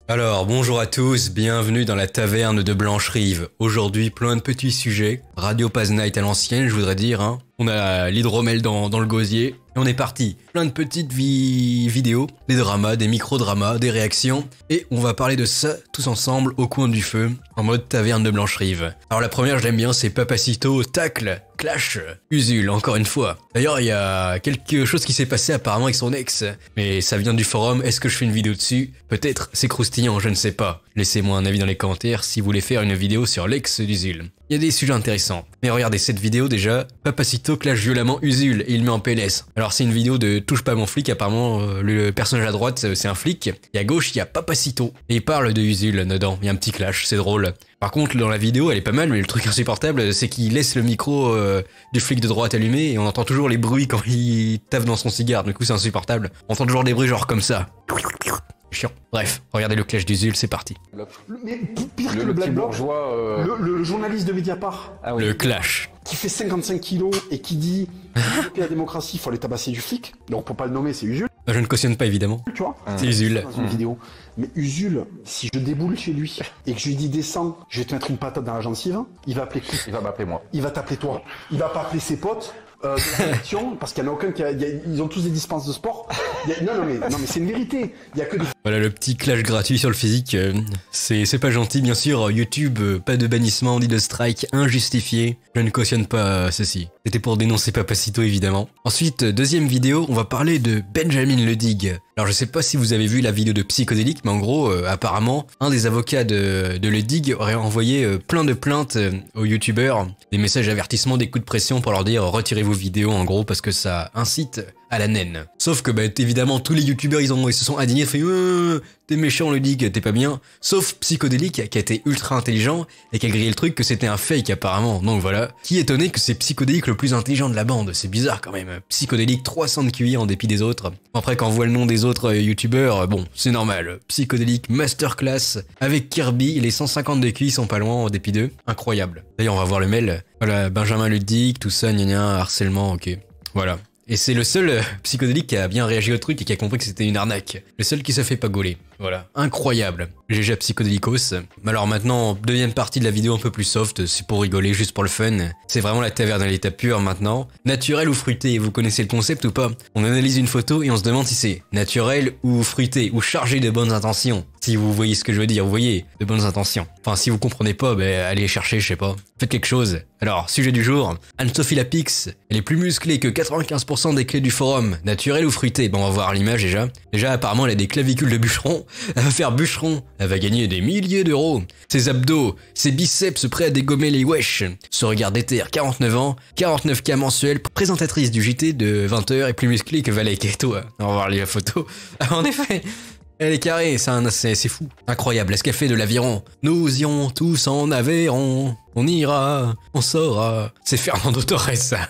Alors, bonjour à tous, bienvenue dans la taverne de Blancherive. Aujourd'hui, plein de petits sujets. Radio Paz Night à l'ancienne, je voudrais dire, hein. On a l'hydromel dans le gosier. Et on est parti. Plein de petites vidéos, des dramas, des micro-dramas, des réactions. Et on va parler de ça tous ensemble au coin du feu, en mode taverne de Blancherive. Alors la première, je l'aime bien, c'est Papacito, tacle, clash, Usul, encore une fois. D'ailleurs, il y a quelque chose qui s'est passé apparemment avec son ex. Mais ça vient du forum, est-ce que je fais une vidéo dessus? Peut-être, c'est croustillant, je ne sais pas. Laissez-moi un avis dans les commentaires si vous voulez faire une vidéo sur l'ex d'Usul. Il y a des sujets intéressants. Mais regardez cette vidéo déjà, Papacito clash violemment Usul et il met en PLS. Alors c'est une vidéo de touche pas mon flic, apparemment le personnage à droite c'est un flic, et à gauche il y a Papacito. Et il parle de Usul dedans, il y a un petit clash, c'est drôle. Par contre dans la vidéo elle est pas mal, mais le truc insupportable c'est qu'il laisse le micro du flic de droite allumé et on entend toujours les bruits quand il taffe dans son cigare, du coup c'est insupportable. On entend toujours des bruits genre comme ça. Chiant. Bref, regardez le clash d'Usul, c'est parti. Mais pire que le Black Bloc, le journaliste de Mediapart, le clash. Qui fait 55 kilos et qui dit que la démocratie, il faut aller tabasser du flic. Donc pour pas le nommer, c'est Usul. Je ne cautionne pas évidemment. Tu vois, c'est Usul. Dans une vidéo. Mais Usul, si je déboule chez lui et que je lui dis descends, je vais te mettre une patate dans la gencive, il va appeler qui? Il va m'appeler moi. Il va t'appeler toi. Il va pas appeler ses potes. De la rédaction, parce qu'il n'y en a aucun ils ont tous des dispenses de sport. Non mais c'est une vérité. Il y a que des... Voilà le petit clash gratuit sur le physique. C'est pas gentil, bien sûr. YouTube, pas de bannissement, ni de strike injustifié. Je ne cautionne pas ceci. C'était pour dénoncer Papacito évidemment. Ensuite, deuxième vidéo, on va parler de Benjamin Ledig. Alors je sais pas si vous avez vu la vidéo de Psychodélique, mais en gros, apparemment, un des avocats de Ledig aurait envoyé plein de plaintes aux youtubeurs, des messages d'avertissement, des coups de pression pour leur dire retirez vos vidéos en gros parce que ça incite à la naine. Sauf que évidemment tous les youtubeurs ils se sont indignés, fait t'es méchant Ledig, t'es pas bien. Sauf Psychodélique qui a été ultra intelligent et qui a grillé le truc que c'était un fake apparemment. Donc voilà, qui est étonné que c'est Psychodélique le plus intelligent de la bande, c'est bizarre quand même. Psychodélique 300 de QI en dépit des autres. Après quand on voit le nom des autres youtubeurs, bon c'est normal. Psychodélique masterclass avec Kirby, les 150 de QI sont pas loin en dépit d'eux. Incroyable. D'ailleurs on va voir le mail. Voilà, Benjamin Ledig, tout ça, gna harcèlement, ok. Voilà. Et c'est le seul Psychodélique qui a bien réagi au truc et qui a compris que c'était une arnaque. Le seul qui se fait pas gauler. Voilà. Incroyable. GG à Psychodélicos. Alors maintenant, deuxième partie de la vidéo un peu plus soft, c'est pour rigoler, juste pour le fun. C'est vraiment la taverne à l'état pur maintenant. Naturel ou fruité, vous connaissez le concept ou pas? On analyse une photo et on se demande si c'est naturel ou fruité, ou chargé de bonnes intentions. Si vous voyez ce que je veux dire, vous voyez, de bonnes intentions. Enfin, si vous comprenez pas, allez chercher, je sais pas. Faites quelque chose. Alors, sujet du jour, Anne-Sophie Lapix, elle est plus musclée que 95% des clés du forum. Naturel ou fruité? On va voir l'image déjà. Déjà, apparemment, elle a des clavicules de bûcheron. Elle va faire bûcheron. Elle va gagner des milliers d'euros. Ses abdos, ses biceps prêts à dégommer les wesh. Ce regard d'éther, 49 ans, 49K mensuel, présentatrice du JT de 20h et plus musclée que Valek et toi. On va voir les photos. En effet. Elle est carrée, c'est fou. Incroyable, est-ce qu'elle fait de l'aviron? Nous irons tous en Aveyron. On ira, on saura. C'est Fernando Torres, ça.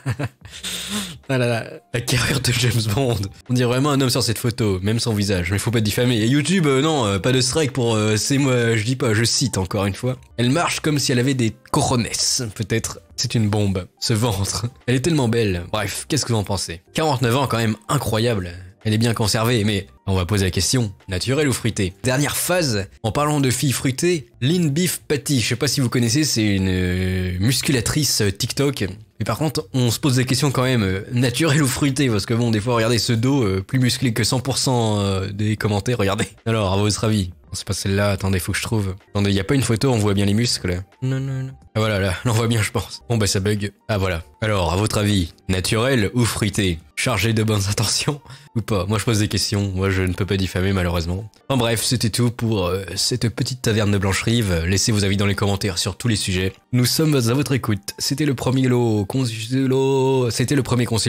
Ah là là, la carrière de James Bond. On dirait vraiment un homme sur cette photo, même son visage. Mais faut pas diffamer. Et YouTube, non, pas de strike pour... c'est moi, je dis pas, je cite encore une fois. Elle marche comme si elle avait des cojones, peut-être. C'est une bombe, ce ventre. Elle est tellement belle. Bref, qu'est-ce que vous en pensez? 49 ans, quand même, incroyable. Elle est bien conservée, mais on va poser la question, naturel ou fruité? Dernière phase, en parlant de filles fruitées, Lean Beef Patty, je sais pas si vous connaissez, c'est une musculatrice TikTok. Mais par contre, on se pose des questions quand même, naturel ou fruité? Parce que bon, des fois, regardez ce dos, plus musclé que 100% des commentaires, regardez. Alors, à votre avis? C'est pas celle-là, attendez, faut que je trouve. Attendez, y a pas une photo, on voit bien les muscles? Non. Ah voilà, là, on voit bien, je pense. Bon ça bug. Ah voilà. Alors, à votre avis, naturel ou fruité? Chargé de bonnes intentions ou pas? Moi je pose des questions, moi je ne peux pas diffamer malheureusement. En bref, c'était tout pour cette petite taverne de Blancherive. Laissez vos avis dans les commentaires sur tous les sujets. Nous sommes à votre écoute. C'était le premier Consul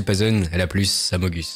Pazon, elle a plus, Amogus.